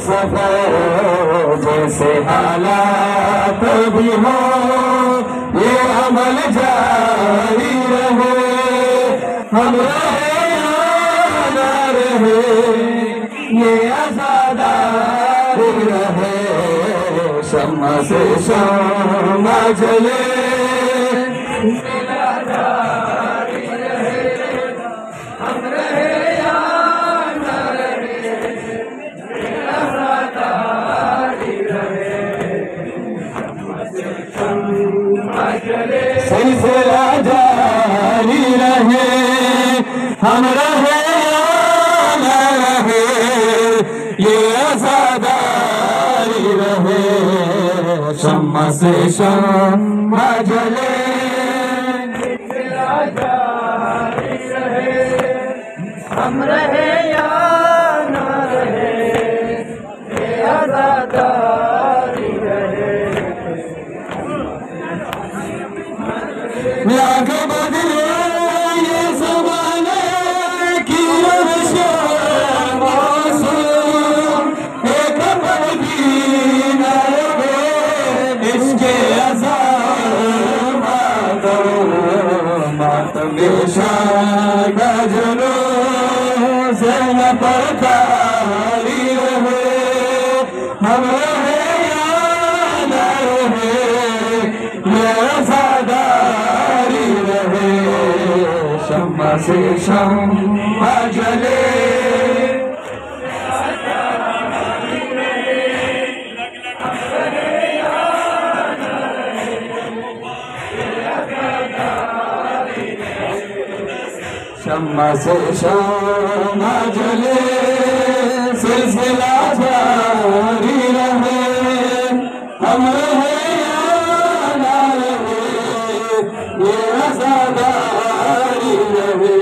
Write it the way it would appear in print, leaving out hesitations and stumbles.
सफर जैसे हालात भी हो, ये अमल जारी रहे, हम रहे या ना रहे, ये आज़ादारी रहे, शम्मा से शम्मा जले, सिलसिला जारी रहे, हम रहे या ना रहे, ये आज़ादारी रहे, शम्मा से शम्मा जले, सिलसिला जारी रहे, हम रहे या ना रहे, ये आज़ादारी रहे। लाख बदले ये ज़माने की रविश मौसूम, एक पल भी न लगे इसके अज़ाब मातम शान गजलों से न पड़ताली रहे, हम रहे या न रहे, ये आज़ादारी रहे, शम्मा से शम्मा जले, शम्मा से शम्मा जले, सिलसिला जारी रहे, हम रहे या ना रहे, ये आज़ादारी रहे,